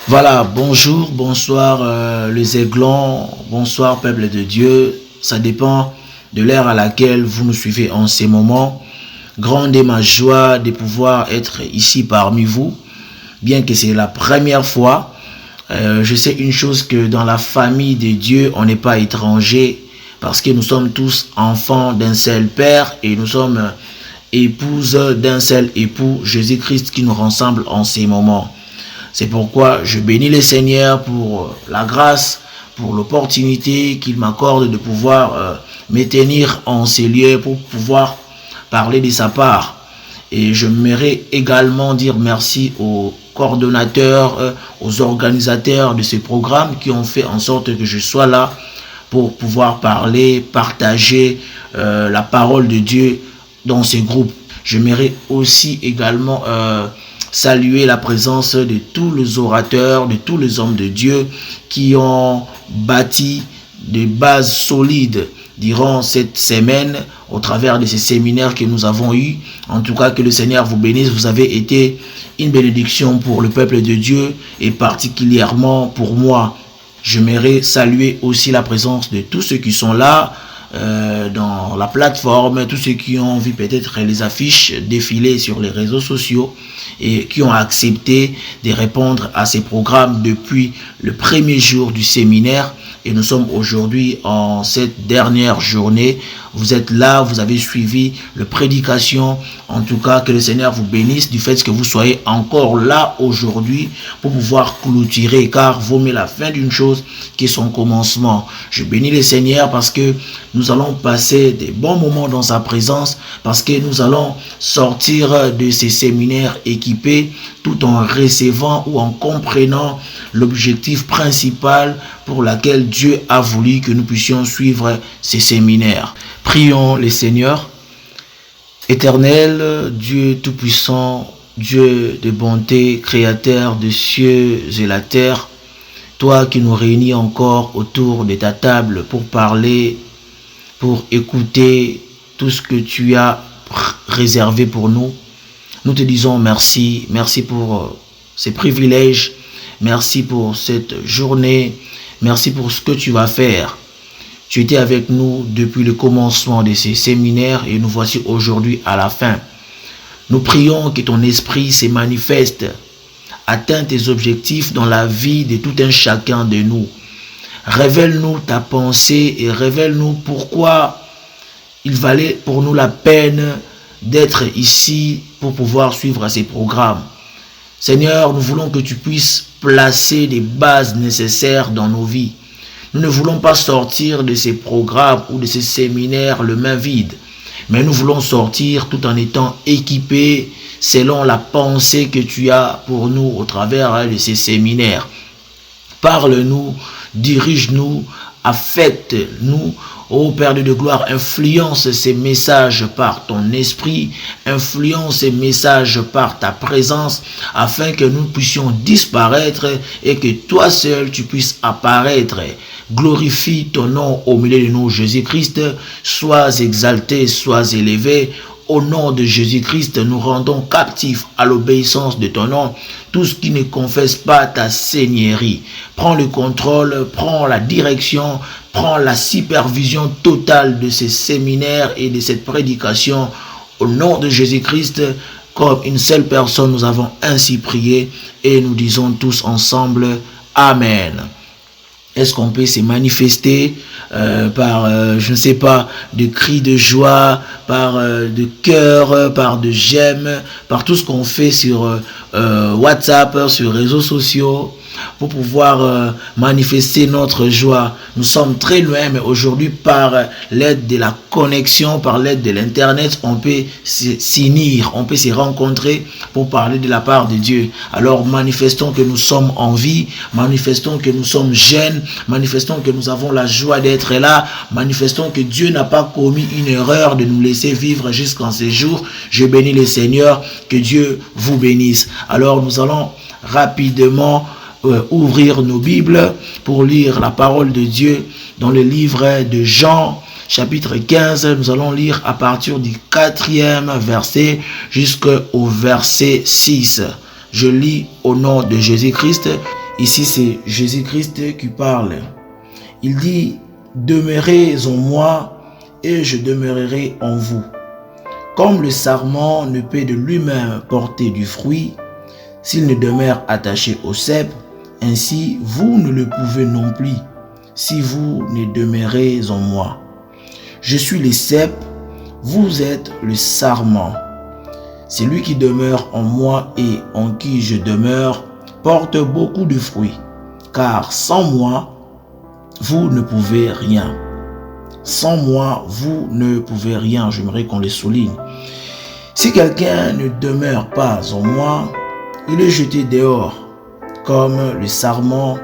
Voilà, bonjour, bonsoir les aiglons, bonsoir peuple de Dieu. Ça dépend de l'ère à laquelle vous nous suivez en ces moments. Grande est ma joie de pouvoir être ici parmi vous, bien que c'est la première fois. Je sais une chose, que dans la famille de Dieu, on n'est pas étranger, parce que nous sommes tous enfants d'un seul Père et nous sommes épouses d'un seul époux, Jésus-Christ, qui nous rassemble en ces moments. C'est pourquoi je bénis le Seigneur pour la grâce, pour l'opportunité qu'il m'accorde de pouvoir me tenir en ces lieux pour pouvoir parler de sa part. Et je m'aimerais également dire merci aux coordonnateurs, aux organisateurs de ce programme qui ont fait en sorte que je sois là pour pouvoir parler, partager la parole de Dieu dans ces groupes. Je m'aimerais aussi également saluer la présence de tous les orateurs, de tous les hommes de Dieu qui ont bâti des bases solides durant cette semaine au travers de ces séminaires que nous avons eus. En tout cas, que le Seigneur vous bénisse. Vous avez été une bénédiction pour le peuple de Dieu et particulièrement pour moi. J'aimerais saluer aussi la présence de tous ceux qui sont là dans la plateforme, tous ceux qui ont vu peut-être les affiches défiler sur les réseaux sociaux et qui ont accepté de répondre à ces programmes depuis le premier jour du séminaire. Et nous sommes aujourd'hui en cette dernière journée. Vous êtes là, vous avez suivi la prédication. En tout cas, que le Seigneur vous bénisse du fait que vous soyez encore là aujourd'hui pour pouvoir clôturer, car vaut mieux la fin d'une chose que son commencement. Je bénis le Seigneur parce que nous allons passer des bons moments dans sa présence, parce que nous allons sortir de ces séminaires équipés tout en recevant ou en comprenant l'objectif principal pour lequel Dieu a voulu que nous puissions suivre ces séminaires. Prions le Seigneur. Éternel, Dieu tout-puissant, Dieu de bonté, créateur des cieux et la terre, toi qui nous réunis encore autour de ta table pour parler, pour écouter tout ce que tu as réservé pour nous, nous te disons merci. Merci pour ces privilèges. Merci pour cette journée. Merci pour ce que tu vas faire. Tu étais avec nous depuis le commencement de ces séminaires et nous voici aujourd'hui à la fin. Nous prions que ton esprit se manifeste, atteint tes objectifs dans la vie de tout un chacun de nous. Révèle-nous ta pensée et révèle-nous pourquoi il valait pour nous la peine d'être ici pour pouvoir suivre ces programmes. Seigneur, nous voulons que tu puisses placer des bases nécessaires dans nos vies. Nous ne voulons pas sortir de ces programmes ou de ces séminaires le main vide, mais nous voulons sortir tout en étant équipés selon la pensée que tu as pour nous au travers de ces séminaires. Parle-nous, dirige-nous, affecte-nous. Ô Père de gloire, influence ces messages par ton esprit, influence ces messages par ta présence, afin que nous puissions disparaître et que toi seul tu puisses apparaître. Glorifie ton nom au milieu de nous, Jésus-Christ. Sois exalté, sois élevé. Au nom de Jésus-Christ, nous rendons captifs à l'obéissance de ton nom tous qui ne confessent pas ta seigneurie. Prends le contrôle, prends la direction, prends la supervision totale de ces séminaires et de cette prédication. Au nom de Jésus-Christ, comme une seule personne, nous avons ainsi prié et nous disons tous ensemble Amen. Est-ce qu'on peut se manifester par, je ne sais pas, de cris de joie, par de cœur, par de j'aime, par tout ce qu'on fait sur WhatsApp, sur les réseaux sociaux, pour pouvoir manifester notre joie. Nous sommes très loin, mais aujourd'hui, par l'aide de la connexion, par l'aide de l'Internet, on peut s'unir, on peut se rencontrer pour parler de la part de Dieu. Alors, manifestons que nous sommes en vie, manifestons que nous sommes jeunes, manifestons que nous avons la joie d'être là, manifestons que Dieu n'a pas commis une erreur de nous laisser vivre jusqu'en ces jours. Je bénis le Seigneur, que Dieu vous bénisse. Alors, nous allons rapidement ouvrir nos Bibles pour lire la parole de Dieu dans le livre de Jean, chapitre 15. Nous allons lire à partir du 4e verset jusqu'au verset 6. Je lis au nom de Jésus-Christ Ici, c'est Jésus-Christ qui parle. Il dit, demeurez en moi et je demeurerai en vous. Comme le sarment ne peut de lui-même porter du fruit, s'il ne demeure attaché au cep, ainsi vous ne le pouvez non plus, si vous ne demeurez en moi. Je suis le cep, vous êtes le sarment. Celui qui demeure en moi et en qui je demeure porte beaucoup de fruits, car sans moi, vous ne pouvez rien. Sans moi, vous ne pouvez rien. J'aimerais qu'on le souligne. Si quelqu'un ne demeure pas en moi, il est jeté dehors, comme le sarment,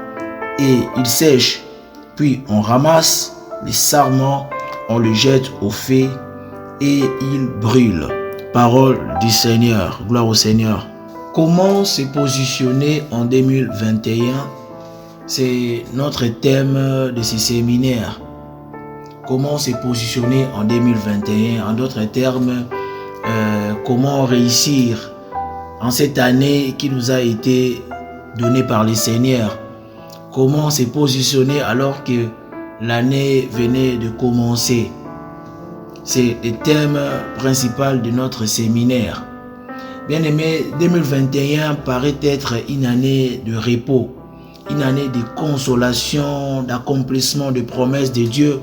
et il sèche. Puis on ramasse les sarments, on le jette au feu, et il brûle. Parole du Seigneur. Gloire au Seigneur. Comment se positionner en 2021? C'est notre thème de ce séminaire. Comment se positionner en 2021? En d'autres termes, comment réussir en cette année qui nous a été donnée par le Seigneur? Comment se positionner alors que l'année venait de commencer? C'est le thème principal de notre séminaire. Bien aimé, 2021 paraît être une année de repos, une année de consolation, d'accomplissement de promesses de Dieu.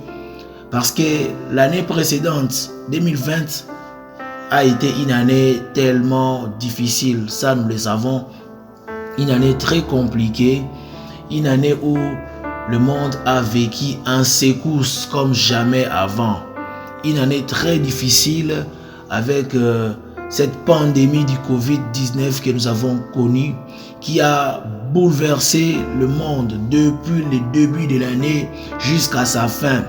Parce que l'année précédente, 2020, a été une année tellement difficile. Ça, nous le savons. Une année très compliquée. Une année où le monde a vécu en secousse comme jamais avant. Une année très difficile avec cette pandémie du Covid-19 que nous avons connue, qui a bouleversé le monde depuis le début de l'année jusqu'à sa fin.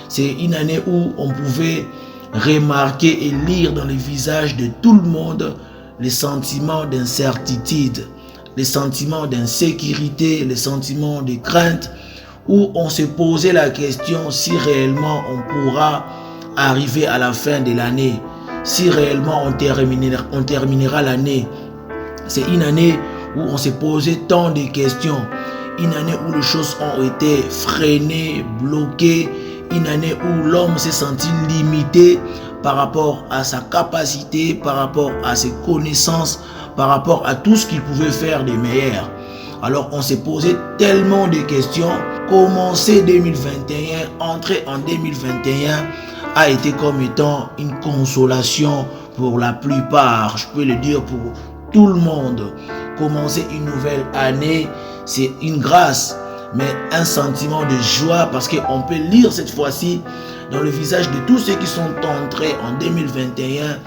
C'est une année où on pouvait remarquer et lire dans les visages de tout le monde les sentiments d'incertitude, les sentiments d'insécurité, les sentiments de crainte, où on se posait la question si réellement on pourra arriver à la fin de l'année, si réellement on terminera l'année. C'est une année où on s'est posé tant de questions, une année où les choses ont été freinées, bloquées, une année où l'homme s'est senti limité par rapport à sa capacité, par rapport à ses connaissances, par rapport à tout ce qu'il pouvait faire de meilleur. Alors on s'est posé tellement de questions. Commencer 2021, entrer en 2021 a été comme étant une consolation pour la plupart, je peux le dire pour tout le monde. Commencer une nouvelle année, c'est une grâce, mais un sentiment de joie parce qu'on peut lire cette fois-ci dans le visage de tous ceux qui sont entrés en 2021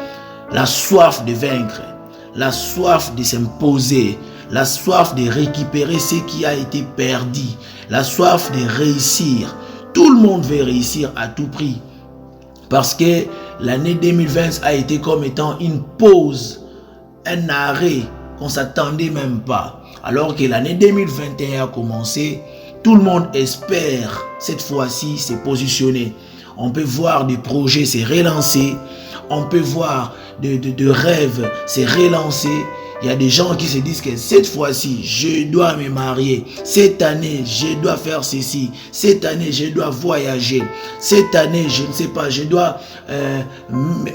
la soif de vaincre, la soif de s'imposer, la soif de récupérer ce qui a été perdu, la soif de réussir. Tout le monde veut réussir à tout prix parce que l'année 2020 a été comme étant une pause, un arrêt qu'on ne s'attendait même pas. Alors que l'année 2021 a commencé, tout le monde espère cette fois-ci se positionner. On peut voir des projets se relancer, on peut voir de rêves se relancer. Il y a des gens qui se disent que cette fois-ci, je dois me marier. Cette année, je dois faire ceci. Cette année, je dois voyager. Cette année, je ne sais pas, je dois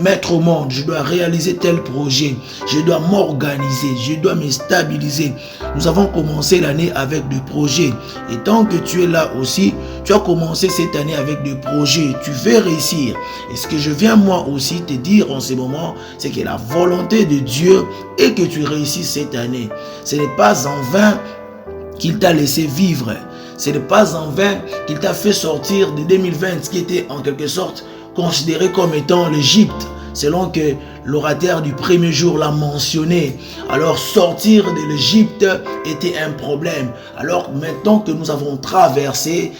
mettre au monde. Je dois réaliser tel projet. Je dois m'organiser. Je dois me stabiliser. Nous avons commencé l'année avec des projets. Et tant que tu es là aussi, tu as commencé cette année avec des projets. Tu veux réussir. Et ce que je viens moi aussi te dire en ce moment, c'est que la volonté de Dieu est que tu réussisses cette année. Ce n'est pas en vain qu'il t'a laissé vivre. Ce n'est pas en vain qu'il t'a fait sortir de 2020, qui était en quelque sorte considéré comme étant l'Égypte, selon que l'orateur du premier jour l'a mentionné. Alors sortir de l'Égypte était un problème. Alors maintenant que nous avons traversé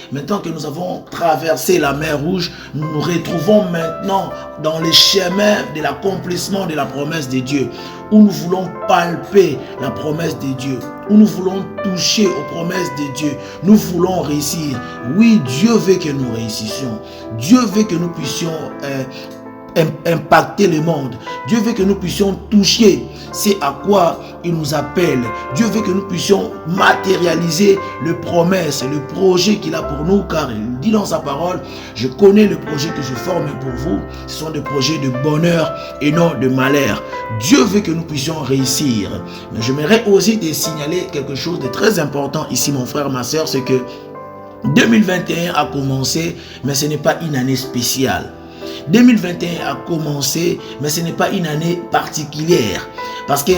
la mer Rouge, nous nous retrouvons maintenant dans les chemins de l'accomplissement de la promesse de Dieu, où nous voulons palper la promesse de Dieu, où nous voulons toucher aux promesses de Dieu. Nous voulons réussir. Oui, Dieu veut que nous réussissions. Dieu veut que nous puissions impacter le monde. Dieu veut que nous puissions toucher. C'est à quoi il nous appelle. Dieu veut que nous puissions matérialiser les promesses, le projet qu'il a pour nous, car il dit dans sa parole, je connais le projet que je forme pour vous. Ce sont des projets de bonheur et non de malheur. Dieu veut que nous puissions réussir. Mais j'aimerais aussi te signaler quelque chose de très important ici, mon frère, ma soeur, c'est que 2021 a commencé, mais ce n'est pas une année spéciale. 2021 a commencé, mais ce n'est pas une année particulière. Parce que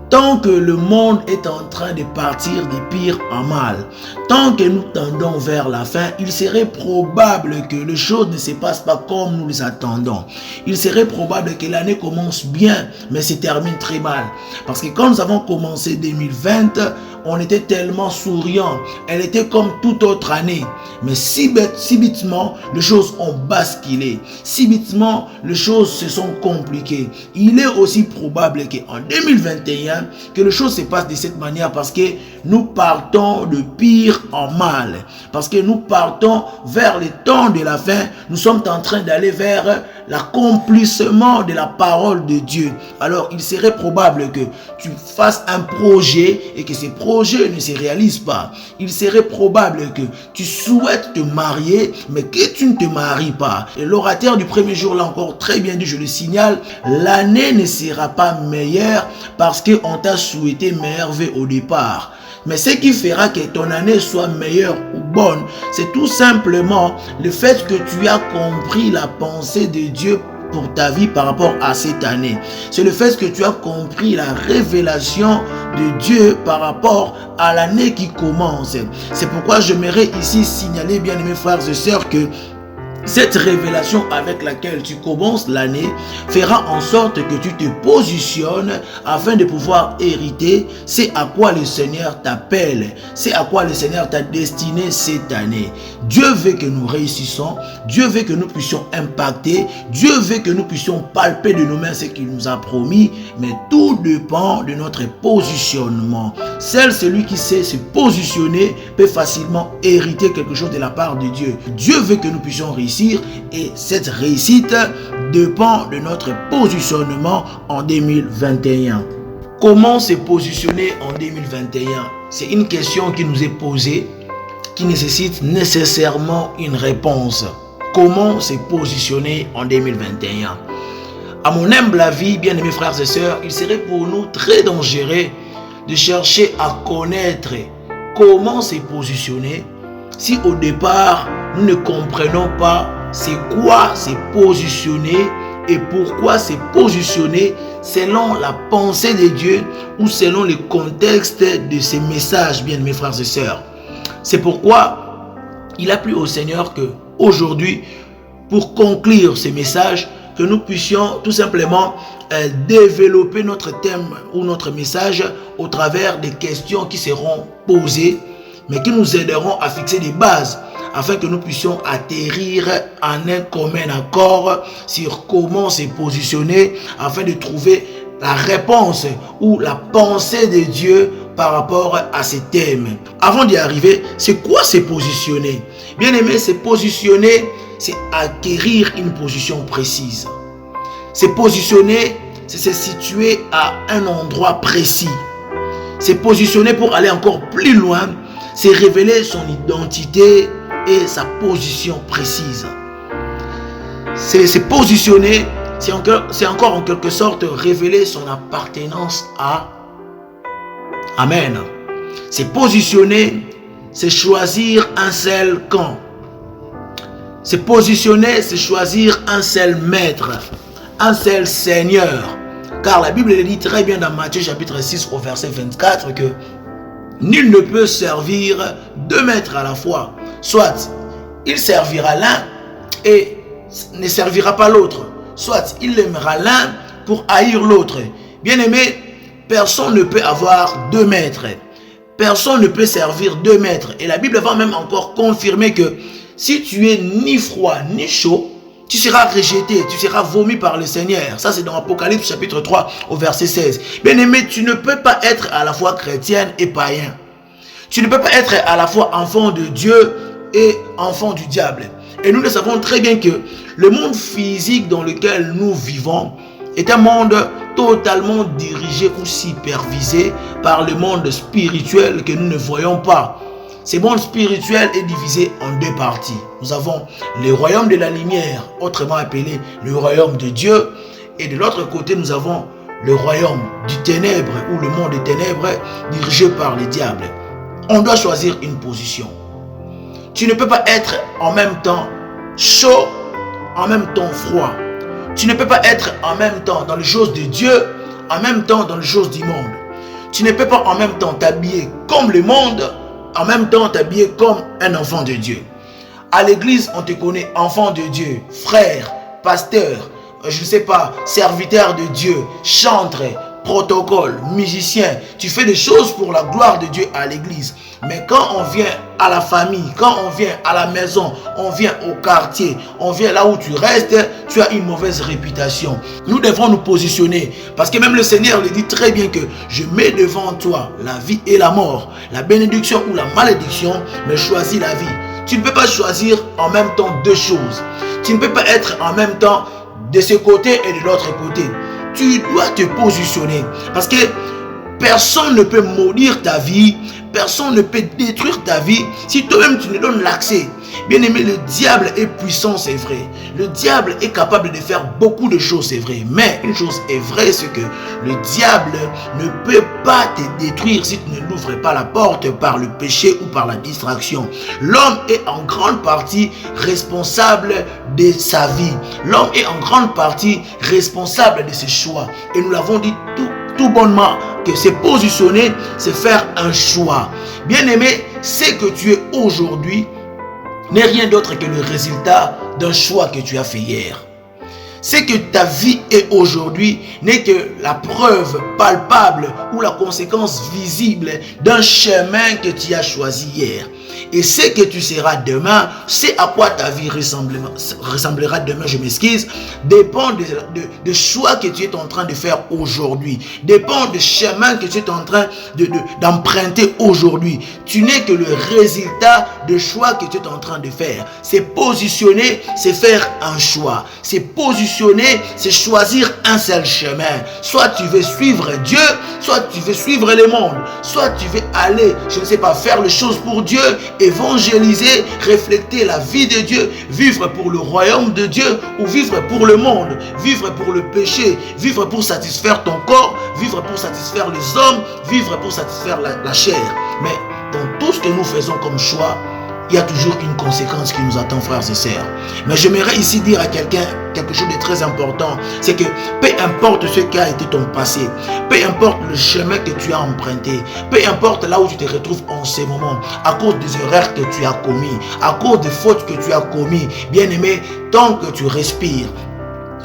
tant que le monde est en train de partir de pire en mal, tant que nous tendons vers la fin, il serait probable que les choses ne se passent pas comme nous les attendons. Il serait probable que l'année commence bien, mais se termine très mal. Parce que quand nous avons commencé 2020, on était tellement souriant. Elle était comme toute autre année. Mais subitement, les choses ont basculé. Subitement, les choses se sont compliquées. Il est aussi probable qu'en 2021, que les choses se passent de cette manière parce que nous partons de pire en mal. Parce que nous partons vers le temps de la fin. Nous sommes en train d'aller vers l'accomplissement de la parole de Dieu. Alors, il serait probable que tu fasses un projet et que ce projet ne se réalise pas. Il serait probable que tu souhaites te marier, mais que tu ne te maries pas. Et l'orateur du premier jour l'a encore très bien dit, je le signale, l'année ne sera pas meilleure parce qu'on t'a souhaité meilleur vœu au départ. Mais ce qui fera que ton année soit meilleure ou bonne, c'est tout simplement le fait que tu as compris la pensée de Dieu pour ta vie par rapport à cette année. C'est le fait que tu as compris la révélation de Dieu par rapport à l'année qui commence. C'est pourquoi j'aimerais ici signaler, bien aimés frères et sœurs, que cette révélation avec laquelle tu commences l'année fera en sorte que tu te positionnes afin de pouvoir hériter. C'est à quoi le Seigneur t'appelle. C'est à quoi le Seigneur t'a destiné cette année. Dieu veut que nous réussissions. Dieu veut que nous puissions impacter. Dieu veut que nous puissions palper de nos mains ce qu'il nous a promis. Mais tout dépend de notre positionnement. Seul celui qui sait se positionner peut facilement hériter quelque chose de la part de Dieu. Dieu veut que nous puissions réussir. Et cette réussite dépend de notre positionnement en 2021. Comment se positionner en 2021? C'est une question qui nous est posée, qui nécessite nécessairement une réponse. Comment se positionner en 2021? À mon humble avis, bien aimés frères et sœurs, il serait pour nous très dangereux de chercher à connaître comment se positionner si au départ, nous ne comprenons pas c'est quoi se positionner et pourquoi se positionner selon la pensée de Dieu ou selon le contexte de ces messages, bien mes frères et sœurs. C'est pourquoi il a plu au Seigneur que aujourd'hui, pour conclure ces messages, que nous puissions tout simplement développer notre thème ou notre message au travers des questions qui seront posées, mais qui nous aideront à fixer des bases afin que nous puissions atterrir en un commun accord sur comment se positionner afin de trouver la réponse ou la pensée de Dieu par rapport à ces thèmes. Avant d'y arriver, c'est quoi se positionner? Bien aimé, se positionner, c'est acquérir une position précise. Se positionner, c'est se situer à un endroit précis. Se positionner pour aller encore plus loin, c'est révéler son identité et sa position précise. C'est se positionner, c'est encore en quelque sorte révéler son appartenance à. Amen. Se positionner, c'est choisir un seul camp. Se positionner, c'est choisir un seul maître, un seul Seigneur. Car la Bible le dit très bien dans Matthieu chapitre 6 au verset 24 que nul ne peut servir deux maîtres à la fois. Soit il servira l'un et ne servira pas l'autre. Soit il aimera l'un pour haïr l'autre. Bien aimé, personne ne peut avoir deux maîtres. Personne ne peut servir deux maîtres. Et la Bible va même encore confirmer que si tu es ni froid ni chaud, tu seras rejeté, tu seras vomi par le Seigneur. Ça, c'est dans Apocalypse chapitre 3 au verset 16. Bien aimé, tu ne peux pas être à la fois chrétien et païen. Tu ne peux pas être à la fois enfant de Dieu et enfant du diable. Et nous le savons très bien que le monde physique dans lequel nous vivons est un monde totalement dirigé ou supervisé par le monde spirituel que nous ne voyons pas. Ce monde spirituel est divisé en deux parties. Nous avons le royaume de la lumière, autrement appelé le royaume de Dieu. Et de l'autre côté, nous avons le royaume du ténèbre ou le monde des ténèbres dirigé par le diable. On doit choisir une position. Tu ne peux pas être en même temps chaud, en même temps froid. Tu ne peux pas être en même temps dans les choses de Dieu, en même temps dans les choses du monde. Tu ne peux pas en même temps t'habiller comme le monde, en même temps t'habiller comme un enfant de Dieu. À l'église, on te connaît enfant de Dieu, frère, pasteur, je ne sais pas, serviteur de Dieu, chantre, protocole, musicien. Tu fais des choses pour la gloire de Dieu à l'église. Mais quand on vient à la famille, quand on vient à la maison, on vient au quartier, on vient là où tu restes, tu as une mauvaise réputation. Nous devons nous positionner. Parce que même le Seigneur le dit très bien que je mets devant toi la vie et la mort, la bénédiction ou la malédiction, mais choisis la vie. Tu ne peux pas choisir en même temps deux choses. Tu ne peux pas être en même temps de ce côté et de l'autre côté. Tu dois te positionner. Parce que personne ne peut maudire ta vie. Personne ne peut détruire ta vie si toi-même tu ne donnes l'accès. Bien aimé, le diable est puissant, c'est vrai. Le diable est capable de faire beaucoup de choses, c'est vrai. Mais une chose est vraie, c'est que le diable ne peut pas te détruire si tu ne l'ouvres pas la porte par le péché ou par la distraction. L'homme est en grande partie responsable de sa vie. L'homme est en grande partie responsable de ses choix. Et nous l'avons dit tout bonnement, que se positionner, c'est faire un choix. Bien aimé, ce que tu es aujourd'hui n'est rien d'autre que le résultat d'un choix que tu as fait hier. Ce que ta vie est aujourd'hui n'est que la preuve palpable ou la conséquence visible d'un chemin que tu as choisi hier. Et ce que tu seras demain, c'est à quoi ta vie ressemblera demain, je m'excuse, dépend de choix que tu es en train de faire aujourd'hui, dépend du chemin que tu es en train d'emprunter aujourd'hui. Tu n'es que le résultat de choix que tu es en train de faire. C'est positionner, c'est faire un choix. C'est positionner, c'est choisir un seul chemin. Soit tu veux suivre Dieu, soit tu veux suivre le monde, soit tu veux aller, je ne sais pas, faire les choses pour Dieu, évangéliser, refléter la vie de Dieu, vivre pour le royaume de Dieu ou vivre pour le monde, vivre pour le péché, vivre pour satisfaire ton corps, vivre pour satisfaire les hommes, vivre pour satisfaire la chair. Mais dans tout ce que nous faisons comme choix, il y a toujours une conséquence qui nous attend, frères et sœurs. Mais j'aimerais ici dire à quelqu'un quelque chose de très important, c'est que peu importe ce qui a été ton passé, peu importe le chemin que tu as emprunté, peu importe là où tu te retrouves en ce moment, à cause des erreurs que tu as commis, à cause des fautes que tu as commis, bien aimé, tant que tu respires,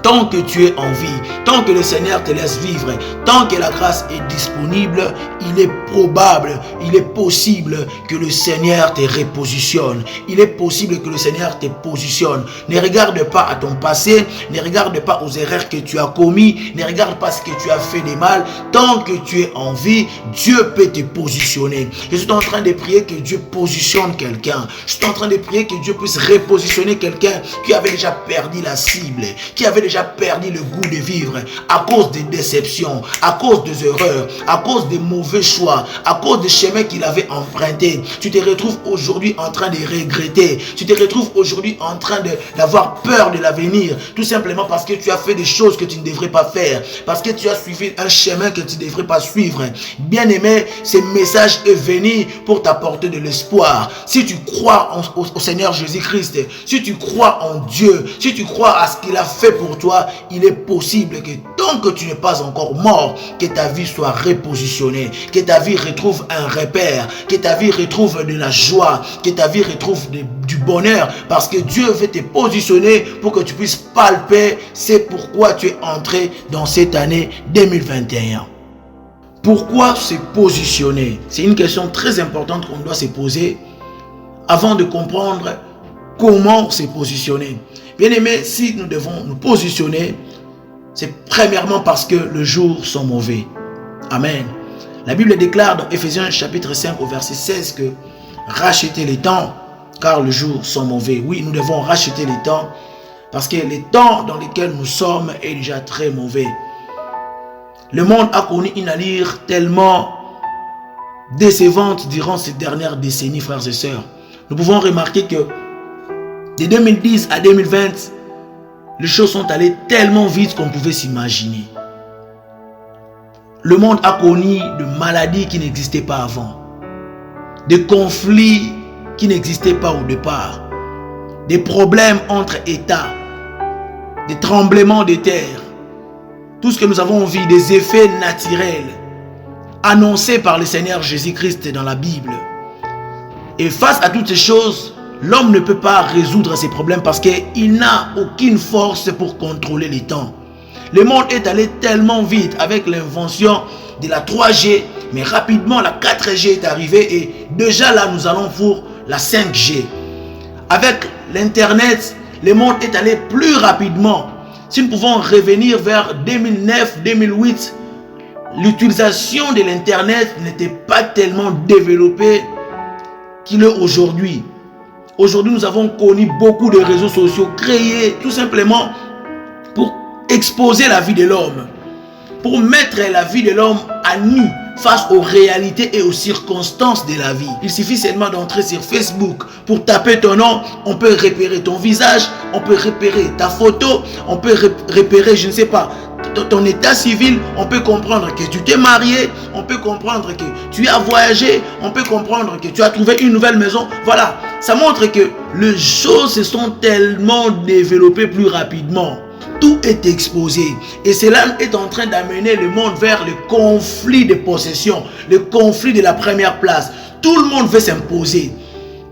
tant que tu es en vie, tant que le Seigneur te laisse vivre, tant que la grâce est disponible, il est probable, il est possible que le Seigneur te repositionne. Il est possible que le Seigneur te positionne. Ne regarde pas à ton passé, ne regarde pas aux erreurs que tu as commis, ne regarde pas ce que tu as fait de mal. Tant que tu es en vie, Dieu peut te positionner. Je suis en train de prier que Dieu positionne quelqu'un. Je suis en train de prier que Dieu puisse repositionner quelqu'un qui avait déjà perdu la cible, qui avait déjà perdu le goût de vivre à cause des déceptions, à cause des erreurs, à cause des mauvais choix, à cause des chemins qu'il avait empruntés. Tu te retrouves aujourd'hui en train de regretter. Tu te retrouves aujourd'hui en train d'avoir peur de l'avenir, tout simplement parce que tu as fait des choses que tu ne devrais pas faire, parce que tu as suivi un chemin que tu ne devrais pas suivre. Bien aimé, ce message est venu pour t'apporter de l'espoir. Si tu crois au Seigneur Jésus-Christ, si tu crois en Dieu, si tu crois à ce qu'il a fait pour toi, il est possible que tant que tu n'es pas encore mort, que ta vie soit repositionnée, que ta vie retrouve un repère, que ta vie retrouve de la joie, que ta vie retrouve du bonheur, parce que Dieu veut te positionner pour que tu puisses palper. C'est pourquoi tu es entré dans cette année 2021. Pourquoi se positionner? C'est une question très importante qu'on doit se poser avant de comprendre comment se positionner. Bien aimé, si nous devons nous positionner, c'est premièrement parce que les jours sont mauvais. Amen. La Bible déclare dans Ephésiens chapitre 5 au verset 16 que rachetez les temps car les jours sont mauvais. Oui, nous devons racheter les temps, parce que les temps dans lesquels nous sommes est déjà très mauvais. Le monde a connu une allure tellement décevante durant ces dernières décennies, frères et sœurs. Nous pouvons remarquer que de 2010 à 2020, les choses sont allées tellement vite qu'on pouvait s'imaginer. Le monde a connu de maladies qui n'existaient pas avant, des conflits qui n'existaient pas au départ, des problèmes entre États, des tremblements de terre, tout ce que nous avons vu, des effets naturels annoncés par le Seigneur Jésus-Christ dans la Bible. Et face à toutes ces choses, l'homme ne peut pas résoudre ces problèmes parce qu'il n'a aucune force pour contrôler les temps. Le monde est allé tellement vite avec l'invention de la 3G, mais rapidement la 4G est arrivée et déjà là nous allons pour la 5G. Avec l'internet, le monde est allé plus rapidement. Si nous pouvons revenir vers 2009-2008, l'utilisation de l'internet n'était pas tellement développée qu'il est aujourd'hui. Aujourd'hui, nous avons connu beaucoup de réseaux sociaux créés tout simplement pour exposer la vie de l'homme, pour mettre la vie de l'homme à nu face aux réalités et aux circonstances de la vie. Il suffit seulement d'entrer sur Facebook pour taper ton nom, on peut repérer ton visage, on peut repérer ta photo, on peut repérer, je ne sais pas, ton état civil, on peut comprendre que tu t'es marié, on peut comprendre que tu as voyagé, on peut comprendre que tu as trouvé une nouvelle maison. Voilà, ça montre que les choses se sont tellement développées plus rapidement. Tout est exposé et cela est en train d'amener le monde vers le conflit de possession, le conflit de la première place. Tout le monde veut s'imposer.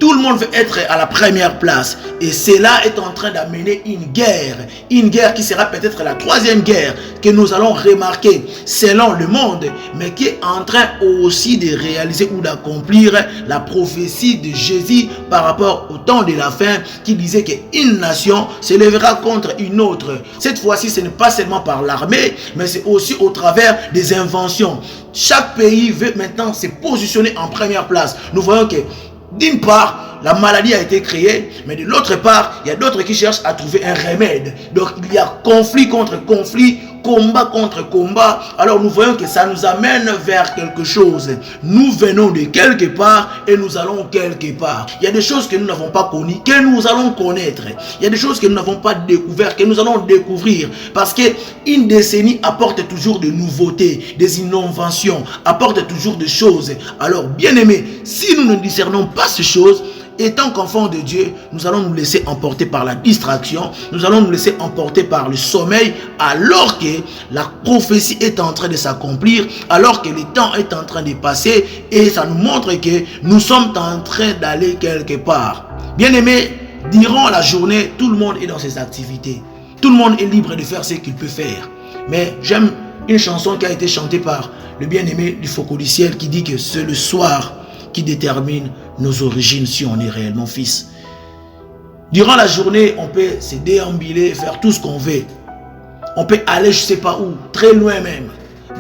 Tout le monde veut être à la première place. Et cela est en train d'amener une guerre qui sera peut-être la troisième guerre que nous allons remarquer selon le monde, mais qui est en train aussi de réaliser ou d'accomplir la prophétie de Jésus par rapport au temps de la fin qui disait qu'une nation se lèvera contre une autre. Cette fois-ci, ce n'est pas seulement par l'armée, mais c'est aussi au travers des inventions. Chaque pays veut maintenant se positionner en première place. Nous voyons que d'une part, la maladie a été créée, mais de l'autre part, il y a d'autres qui cherchent à trouver un remède. Donc, il y a conflit contre conflit, combat contre combat. Alors, nous voyons que ça nous amène vers quelque chose. Nous venons de quelque part et nous allons quelque part. Il y a des choses que nous n'avons pas connues, que nous allons connaître. Il y a des choses que nous n'avons pas découvertes, que nous allons découvrir. Parce qu'une décennie apporte toujours des nouveautés, des innovations, apporte toujours des choses. Alors, bien aimés, si nous ne discernons pas ces choses, étant qu'enfants de Dieu, nous allons nous laisser emporter par la distraction, nous allons nous laisser emporter par le sommeil, alors que la prophétie est en train de s'accomplir, alors que le temps est en train de passer, et ça nous montre que nous sommes en train d'aller quelque part. Bien aimé, durant la journée, tout le monde est dans ses activités. Tout le monde est libre de faire ce qu'il peut faire. Mais j'aime une chanson qui a été chantée par le bien-aimé du Focaux du Ciel qui dit que c'est le soir qui détermine nos origines si on est réellement fils. Durant la journée, on peut se déambuler, faire tout ce qu'on veut. On peut aller je ne sais pas où, très loin même.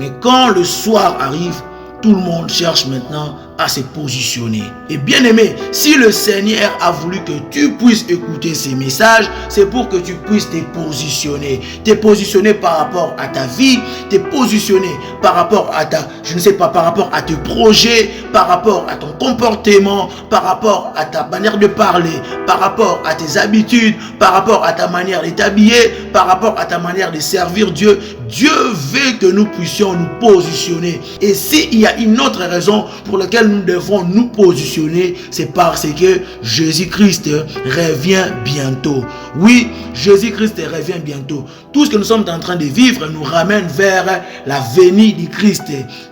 Mais quand le soir arrive, tout le monde cherche maintenant à se positionner. Et bien aimé, si le Seigneur a voulu que tu puisses écouter ces messages, c'est pour que tu puisses te positionner. Te positionner par rapport à ta vie, te positionner par rapport à ta, je ne sais pas, par rapport à tes projets, par rapport à ton comportement, par rapport à ta manière de parler, par rapport à tes habitudes, par rapport à ta manière de t'habiller, par rapport à ta manière de servir Dieu. Dieu veut que nous puissions nous positionner. Et s'il y a une autre raison pour laquelle nous devons nous positionner, c'est parce que Jésus-Christ revient bientôt. Oui, Jésus-Christ revient bientôt. Tout ce que nous sommes en train de vivre nous ramène vers la venue du Christ.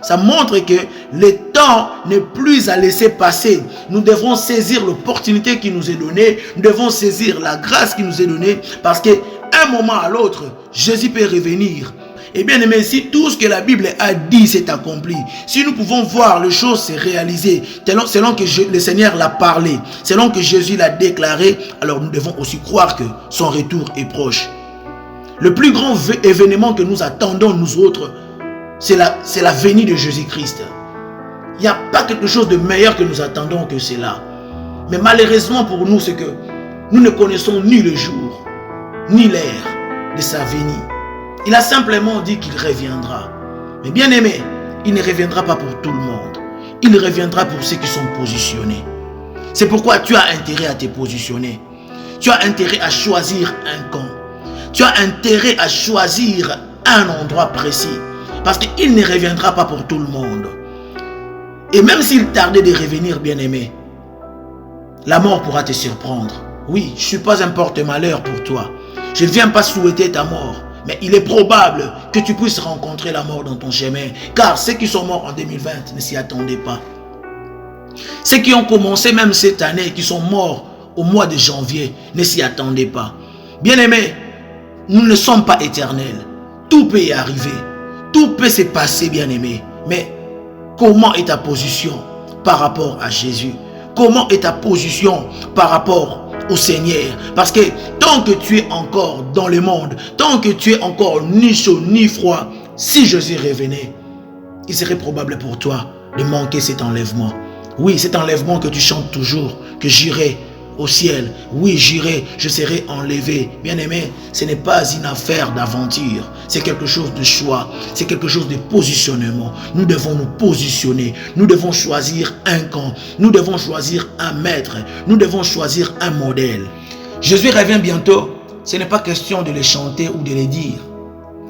Ça montre que le temps n'est plus à laisser passer. Nous devons saisir l'opportunité qui nous est donnée. Nous devons saisir la grâce qui nous est donnée parce qu'à un moment à l'autre, Jésus peut revenir. Et bien aimé, si tout ce que la Bible a dit s'est accompli, si nous pouvons voir les choses se réaliser selon que le Seigneur l'a parlé, selon que Jésus l'a déclaré, alors nous devons aussi croire que son retour est proche. Le plus grand événement que nous attendons, nous autres, c'est la venue de Jésus-Christ. Il n'y a pas quelque chose de meilleur que nous attendons que cela. Mais malheureusement pour nous, c'est que nous ne connaissons ni le jour, ni l'heure de sa venue. Il a simplement dit qu'il reviendra. Mais bien aimé, il ne reviendra pas pour tout le monde. Il reviendra pour ceux qui sont positionnés. C'est pourquoi tu as intérêt à te positionner. Tu as intérêt à choisir un camp. Tu as intérêt à choisir un endroit précis. Parce qu'il ne reviendra pas pour tout le monde. Et même s'il tardait de revenir, bien aimé, la mort pourra te surprendre. Oui, je ne suis pas un porte-malheur pour toi. Je ne viens pas souhaiter ta mort. Mais il est probable que tu puisses rencontrer la mort dans ton chemin. Car ceux qui sont morts en 2020 ne s'y attendaient pas. Ceux qui ont commencé même cette année, qui sont morts au mois de janvier, ne s'y attendaient pas. Bien-aimés, nous ne sommes pas éternels. Tout peut y arriver. Tout peut se passer, bien-aimé. Mais comment est ta position par rapport à Jésus? Comment est ta position par rapport au Seigneur? Parce que tant que tu es encore dans le monde, tant que tu es encore ni chaud ni froid, si Jésus revenait, il serait probable pour toi de manquer cet enlèvement. Oui, cet enlèvement que tu chantes toujours, que j'irai au ciel, oui j'irai, je serai enlevé. Bien aimé, ce n'est pas une affaire d'aventure, c'est quelque chose de choix, c'est quelque chose de positionnement. Nous devons nous positionner, nous devons choisir un camp, nous devons choisir un maître, nous devons choisir un modèle. Jésus revient bientôt, ce n'est pas question de le chanter ou de le dire.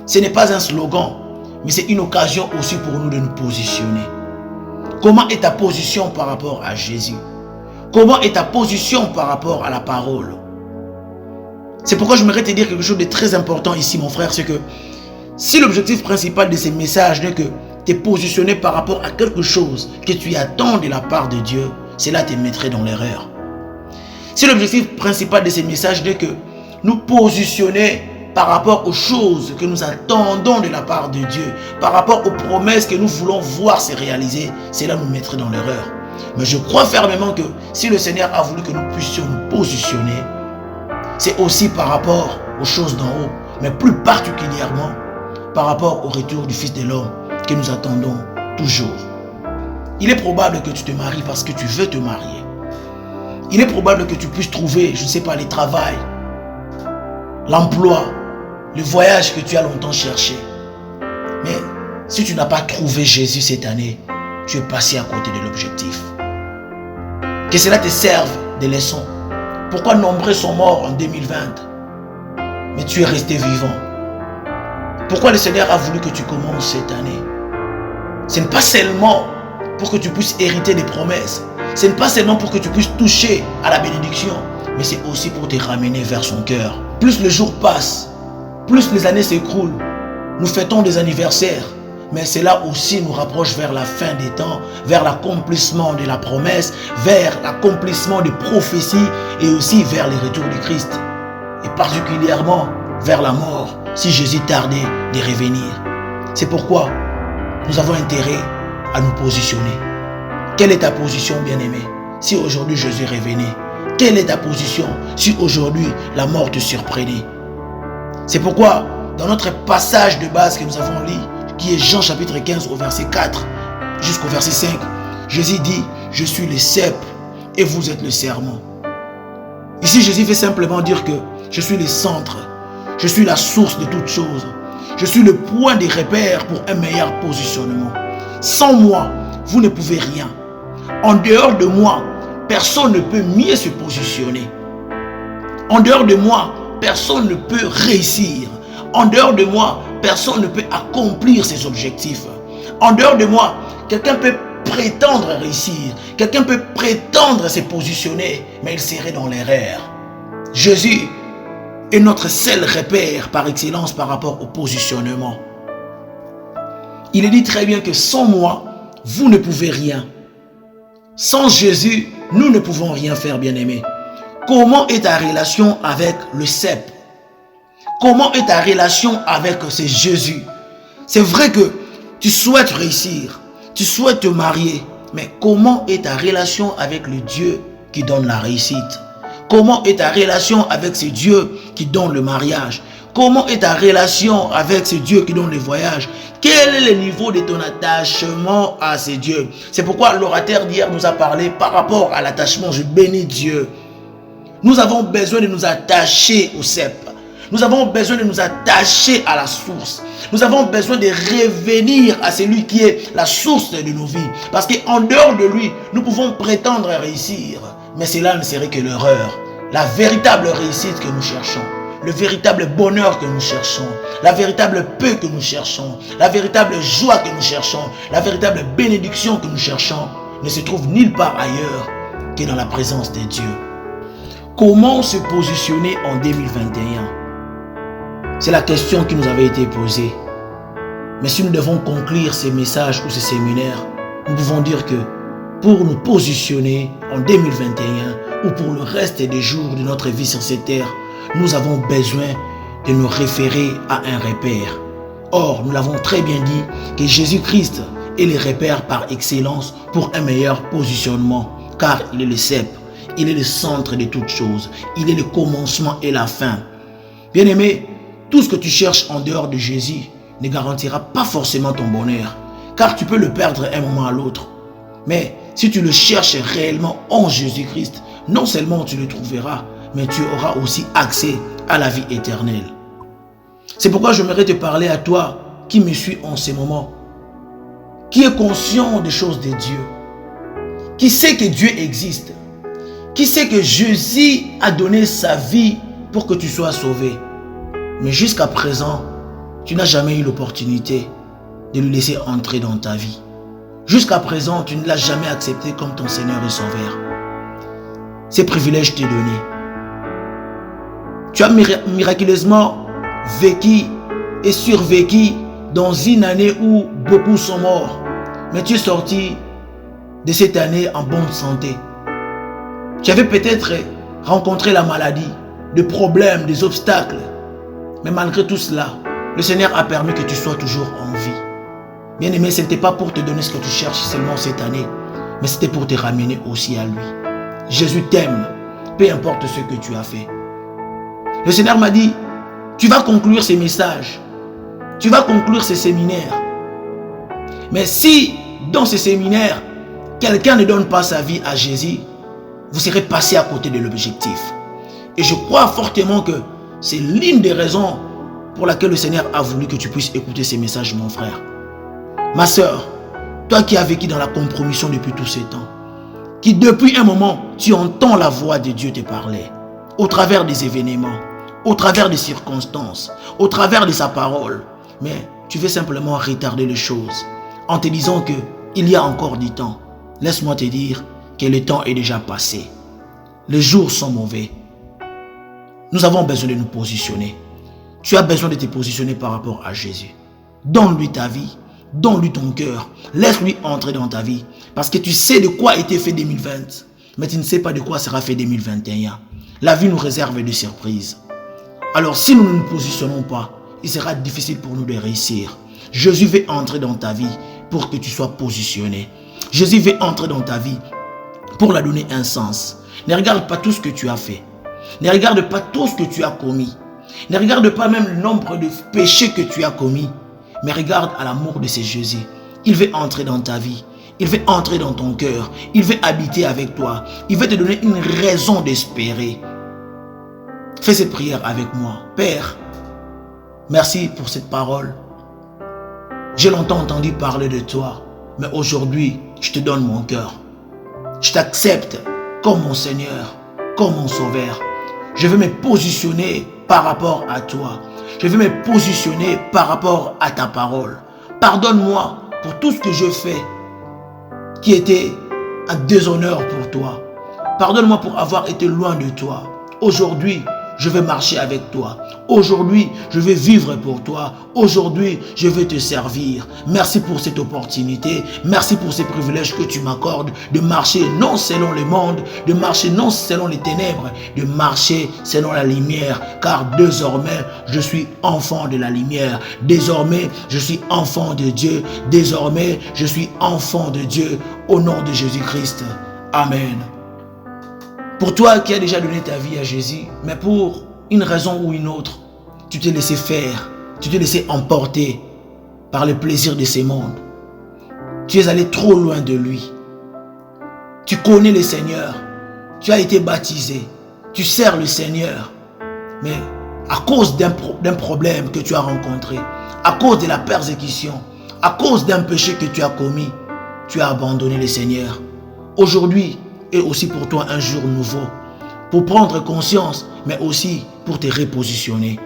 Ce n'est pas un slogan, mais c'est une occasion aussi pour nous de nous positionner. Comment est ta position par rapport à Jésus? Comment est ta position par rapport à la parole? C'est pourquoi je voudrais te dire quelque chose de très important ici, mon frère, c'est que si l'objectif principal de ces messages n'est que te positionner par rapport à quelque chose que tu attends de la part de Dieu, cela te mettrait dans l'erreur. Si l'objectif principal de ces messages n'est que nous positionner par rapport aux choses que nous attendons de la part de Dieu, par rapport aux promesses que nous voulons voir se réaliser, cela nous mettrait dans l'erreur. Mais je crois fermement que si le Seigneur a voulu que nous puissions nous positionner, c'est aussi par rapport aux choses d'en haut, mais plus particulièrement par rapport au retour du Fils de l'homme que nous attendons toujours. Il est probable que tu te maries parce que tu veux te marier. Il est probable que tu puisses trouver, je ne sais pas, le travail, l'emploi, le voyage que tu as longtemps cherché. Mais si tu n'as pas trouvé Jésus cette année, tu es passé à côté de l'objectif. Que cela te serve de leçon. Pourquoi nombreux sont morts en 2020, mais tu es resté vivant? Pourquoi le Seigneur a voulu que tu commences cette année? Ce n'est pas seulement pour que tu puisses hériter des promesses. Ce n'est pas seulement pour que tu puisses toucher à la bénédiction, mais c'est aussi pour te ramener vers son cœur. Plus les jours passent, plus les années s'écroulent, nous fêtons des anniversaires, mais cela aussi nous rapproche vers la fin des temps, vers l'accomplissement de la promesse, vers l'accomplissement des prophéties et aussi vers le retour du Christ. Et particulièrement vers la mort, si Jésus tardait de revenir. C'est pourquoi nous avons intérêt à nous positionner. Quelle est ta position, bien-aimé, si aujourd'hui Jésus revenait? Quelle est ta position si aujourd'hui la mort te surprenait? C'est pourquoi dans notre passage de base que nous avons lu, qui est Jean chapitre 15 au verset 4 jusqu'au verset 5, Jésus dit: je suis le cep et vous êtes le serment. Ici Jésus veut simplement dire que je suis le centre, je suis la source de toutes choses, je suis le point de repère pour un meilleur positionnement. Sans moi, vous ne pouvez rien. En dehors de moi, personne ne peut mieux se positionner. En dehors de moi, personne ne peut réussir. En dehors de moi, personne ne peut accomplir ses objectifs. En dehors de moi, quelqu'un peut prétendre réussir. Quelqu'un peut prétendre se positionner, mais il serait dans l'erreur. Jésus est notre seul repère par excellence par rapport au positionnement. Il est dit très bien que sans moi, vous ne pouvez rien. Sans Jésus, nous ne pouvons rien faire, bien-aimés. Comment est ta relation avec le cep? Comment est ta relation avec ce Jésus? C'est vrai que tu souhaites réussir, tu souhaites te marier, mais comment est ta relation avec le Dieu qui donne la réussite? Comment est ta relation avec ce Dieu qui donne le mariage? Comment est ta relation avec ce Dieu qui donne les voyages? Quel est le niveau de ton attachement à ce Dieu? C'est pourquoi l'orateur d'hier nous a parlé par rapport à l'attachement. Je bénis Dieu. Nous avons besoin de nous attacher au cep. Nous avons besoin de nous attacher à la source. Nous avons besoin de revenir à celui qui est la source de nos vies. Parce qu'en dehors de lui, nous pouvons prétendre réussir. Mais cela ne serait que l'erreur. La véritable réussite que nous cherchons, le véritable bonheur que nous cherchons, la véritable paix que nous cherchons, la véritable joie que nous cherchons, la véritable bénédiction que nous cherchons, ne se trouve nulle part ailleurs que dans la présence de Dieu. Comment se positionner en 2021? C'est la question qui nous avait été posée. Mais si nous devons conclure ces messages ou ces séminaires, nous pouvons dire que pour nous positionner en 2021 ou pour le reste des jours de notre vie sur cette terre, nous avons besoin de nous référer à un repère. Or, nous l'avons très bien dit que Jésus-Christ est le repère par excellence pour un meilleur positionnement, car il est le cep, il est le centre de toutes choses, il est le commencement et la fin. Bien-aimé, tout ce que tu cherches en dehors de Jésus ne garantira pas forcément ton bonheur, car tu peux le perdre un moment à l'autre. Mais si tu le cherches réellement en Jésus-Christ, non seulement tu le trouveras, mais tu auras aussi accès à la vie éternelle. C'est pourquoi j'aimerais te parler à toi qui me suis en ce moment, qui est conscient des choses de Dieu, qui sait que Dieu existe, qui sait que Jésus a donné sa vie pour que tu sois sauvé. Mais jusqu'à présent, tu n'as jamais eu l'opportunité de lui laisser entrer dans ta vie. Jusqu'à présent, tu ne l'as jamais accepté comme ton Seigneur et Sauveur. Ces privilèges t'est donné. Tu as miraculeusement vécu et survécu dans une année où beaucoup sont morts. Mais tu es sorti de cette année en bonne santé. Tu avais peut-être rencontré la maladie, des problèmes, des obstacles. Mais malgré tout cela, le Seigneur a permis que tu sois toujours en vie. Bien-aimé, ce n'était pas pour te donner ce que tu cherches seulement cette année, mais c'était pour te ramener aussi à lui. Jésus t'aime, peu importe ce que tu as fait. Le Seigneur m'a dit, tu vas conclure ces messages, tu vas conclure ces séminaires. Mais si dans ces séminaires, quelqu'un ne donne pas sa vie à Jésus, vous serez passé à côté de l'objectif. Et je crois fortement que c'est l'une des raisons pour laquelle le Seigneur a voulu que tu puisses écouter ces messages, mon frère. Ma soeur, toi qui as vécu dans la compromission depuis tous ces temps, qui depuis un moment, tu entends la voix de Dieu te parler, au travers des événements, au travers des circonstances, au travers de sa parole, mais tu veux simplement retarder les choses en te disant qu'il y a encore du temps. Laisse-moi te dire que le temps est déjà passé. Les jours sont mauvais. Nous avons besoin de nous positionner. Tu as besoin de te positionner par rapport à Jésus. Donne-lui ta vie. Donne-lui ton cœur. Laisse-lui entrer dans ta vie. Parce que tu sais de quoi était fait 2020. Mais tu ne sais pas de quoi sera fait 2021. La vie nous réserve des surprises. Alors si nous ne nous positionnons pas, il sera difficile pour nous de réussir. Jésus veut entrer dans ta vie pour que tu sois positionné. Jésus veut entrer dans ta vie pour la donner un sens. Ne regarde pas tout ce que tu as fait. Ne regarde pas tout ce que tu as commis. Ne regarde pas même le nombre de péchés que tu as commis. Mais regarde à l'amour de ce Jésus. Il veut entrer dans ta vie. Il veut entrer dans ton cœur. Il veut habiter avec toi. Il veut te donner une raison d'espérer. Fais cette prière avec moi. Père, merci pour cette parole. J'ai longtemps entendu parler de toi. Mais aujourd'hui, je te donne mon cœur. Je t'accepte comme mon Seigneur, comme mon Sauveur. Je veux me positionner par rapport à toi. Je veux me positionner par rapport à ta parole. Pardonne-moi pour tout ce que je fais qui était un déshonneur pour toi. Pardonne-moi pour avoir été loin de toi. Aujourd'hui, je veux marcher avec toi. Aujourd'hui, je veux vivre pour toi. Aujourd'hui, je veux te servir. Merci pour cette opportunité. Merci pour ces privilèges que tu m'accordes de marcher non selon le monde, de marcher non selon les ténèbres, de marcher selon la lumière. Car désormais, je suis enfant de la lumière. Désormais, je suis enfant de Dieu. Désormais, je suis enfant de Dieu. Au nom de Jésus-Christ. Amen. Pour toi qui as déjà donné ta vie à Jésus, mais pour une raison ou une autre, tu t'es laissé faire, tu t'es laissé emporter par le plaisir de ce monde. Tu es allé trop loin de lui. Tu connais le Seigneur, tu as été baptisé, tu sers le Seigneur, mais à cause d'un problème que tu as rencontré, à cause de la persécution, à cause d'un péché que tu as commis, tu as abandonné le Seigneur. Aujourd'hui est aussi pour toi un jour nouveau, pour prendre conscience, mais aussi pour te repositionner.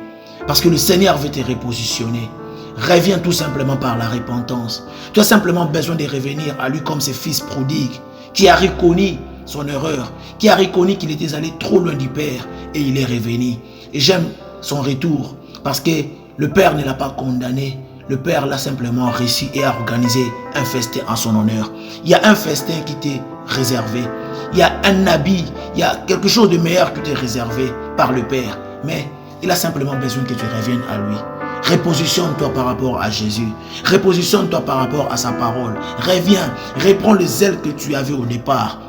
Parce que le Seigneur veut te repositionner. Reviens tout simplement par la repentance. Tu as simplement besoin de revenir à lui comme ce fils prodigue qui a reconnu son erreur, qui a reconnu qu'il était allé trop loin du Père et il est revenu. Et j'aime son retour parce que le Père ne l'a pas condamné. Le Père l'a simplement reçu et a organisé un festin en son honneur. Il y a un festin qui t'est réservé. Il y a un habit, il y a quelque chose de meilleur qui t'est réservé par le Père. Mais il a simplement besoin que tu reviennes à lui. Repositionne-toi par rapport à Jésus. Repositionne-toi par rapport à sa parole. Reviens, reprends le zèle que tu avais au départ.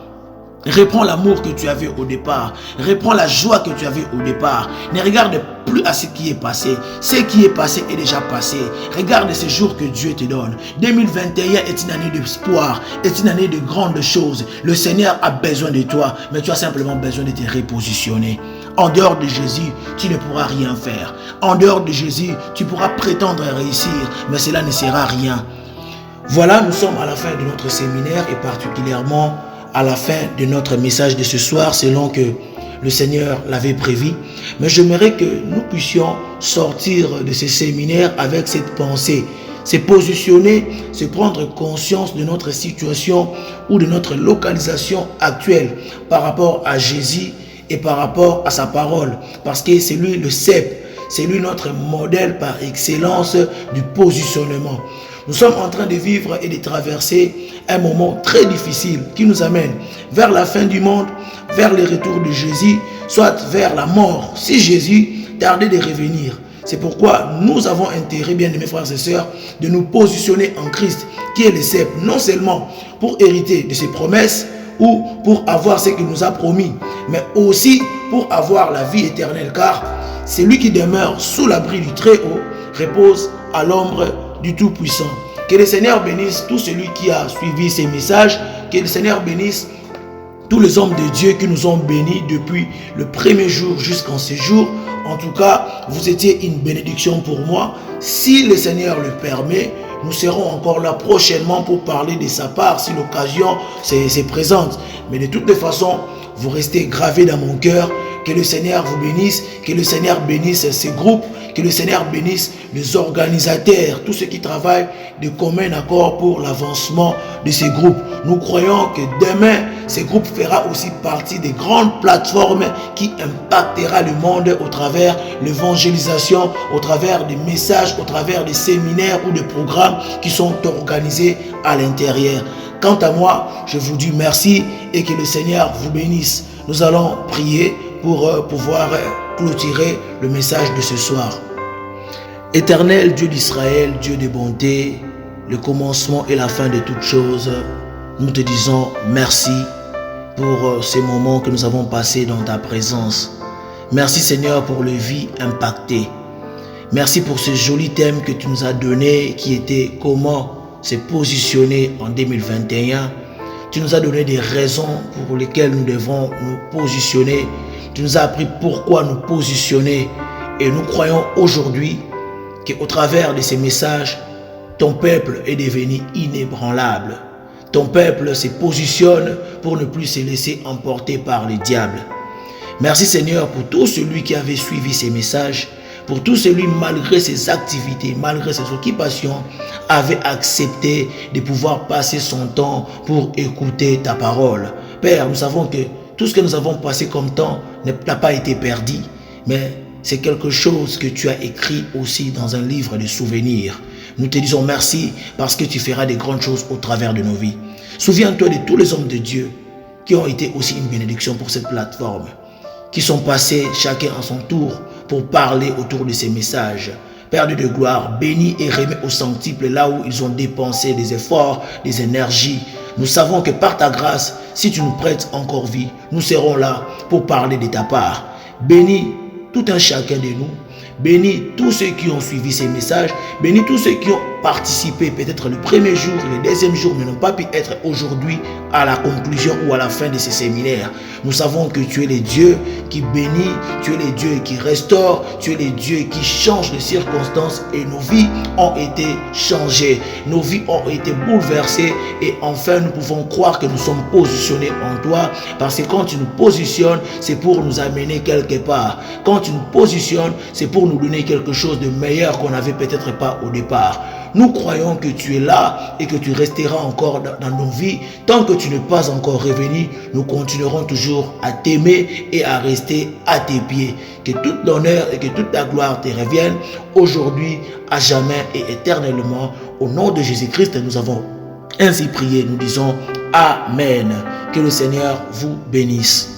Reprends l'amour que tu avais au départ. Reprends la joie que tu avais au départ. Ne regarde plus à ce qui est passé. Ce qui est passé est déjà passé. Regarde ces jours que Dieu te donne. 2021 est une année d'espoir, est une année de grandes choses. Le Seigneur a besoin de toi, mais tu as simplement besoin de te repositionner. En dehors de Jésus, tu ne pourras rien faire. En dehors de Jésus, tu pourras prétendre réussir, mais cela ne sera rien. Voilà, nous sommes à la fin de notre séminaire et particulièrement à la fin de notre message de ce soir, selon que le Seigneur l'avait prévu. Mais j'aimerais que nous puissions sortir de ce séminaire avec cette pensée, se positionner, se prendre conscience de notre situation ou de notre localisation actuelle par rapport à Jésus et par rapport à sa parole. Parce que c'est lui le cep, c'est lui notre modèle par excellence du positionnement. Nous sommes en train de vivre et de traverser un moment très difficile qui nous amène vers la fin du monde, vers le retour de Jésus, soit vers la mort, si Jésus tardait de revenir. C'est pourquoi nous avons intérêt, bien aimés frères et sœurs, de nous positionner en Christ, qui est le cep, non seulement pour hériter de ses promesses ou pour avoir ce qu'il nous a promis, mais aussi pour avoir la vie éternelle, car celui qui demeure sous l'abri du Très-Haut repose à l'ombre du Tout-Puissant. Que le Seigneur bénisse tout celui qui a suivi ces messages. Que le Seigneur bénisse tous les hommes de Dieu qui nous ont bénis depuis le premier jour jusqu'en ce jour. En tout cas, vous étiez une bénédiction pour moi. Si le Seigneur le permet, nous serons encore là prochainement pour parler de sa part si l'occasion se présente. Mais de toutes les façons, vous restez gravés dans mon cœur. Que le Seigneur vous bénisse, que le Seigneur bénisse ces groupes, que le Seigneur bénisse les organisateurs, tous ceux qui travaillent de commun accord pour l'avancement de ces groupes. Nous croyons que demain, ces groupes fera aussi partie des grandes plateformes qui impactera le monde au travers de l'évangélisation, au travers des messages, au travers des séminaires ou des programmes qui sont organisés à l'intérieur. Quant à moi, je vous dis merci et que le Seigneur vous bénisse. Nous allons prier pour pouvoir clôturer le message de ce soir. Éternel Dieu d'Israël, Dieu de bonté, le commencement et la fin de toutes choses, nous te disons merci pour ces moments que nous avons passés dans ta présence. Merci Seigneur pour les vies impactées. Merci pour ce joli thème que tu nous as donné qui était comment se positionner en 2021. Tu nous as donné des raisons pour lesquelles nous devons nous positionner. Tu nous as appris pourquoi nous positionner. Et nous croyons aujourd'hui qu'au travers de ces messages, ton peuple est devenu inébranlable. Ton peuple se positionne pour ne plus se laisser emporter par le diable. Merci Seigneur pour tout celui qui avait suivi ces messages, pour tout celui malgré ses activités, malgré ses occupations, avait accepté de pouvoir passer son temps pour écouter ta parole. Père, nous savons que tout ce que nous avons passé comme temps n'a pas été perdu, mais c'est quelque chose que tu as écrit aussi dans un livre de souvenirs. Nous te disons merci parce que tu feras des grandes choses au travers de nos vies. Souviens-toi de tous les hommes de Dieu qui ont été aussi une bénédiction pour cette plateforme, qui sont passés chacun à son tour pour parler autour de ces messages. Père de gloire, bénis et remets au centuple là où ils ont dépensé des efforts, des énergies. Nous savons que par ta grâce, si tu nous prêtes encore vie, nous serons là pour parler de ta part. Bénis tout un chacun de nous Bénis tous ceux qui ont suivi ces messages. Bénis tous ceux qui ont participé peut-être le premier jour, le deuxième jour, mais n'ont pas pu être aujourd'hui à la conclusion ou à la fin de ces séminaires. Nous savons que tu es le Dieu qui bénit, tu es le Dieu qui restaure, tu es le Dieu qui change les circonstances et nos vies ont été changées. Nos vies ont été bouleversées et enfin nous pouvons croire que nous sommes positionnés en toi parce que quand tu nous positionnes, c'est pour nous amener quelque part. Quand tu nous positionnes, c'est pour nous donner quelque chose de meilleur qu'on n'avait peut-être pas au départ. Nous croyons que tu es là et que tu resteras encore dans nos vies. Tant que tu n'es pas encore revenu, nous continuerons toujours à t'aimer et à rester à tes pieds. Que toute l'honneur et que toute la gloire te reviennent aujourd'hui, à jamais et éternellement. Au nom de Jésus-Christ, nous avons ainsi prié. Nous disons Amen. Que le Seigneur vous bénisse.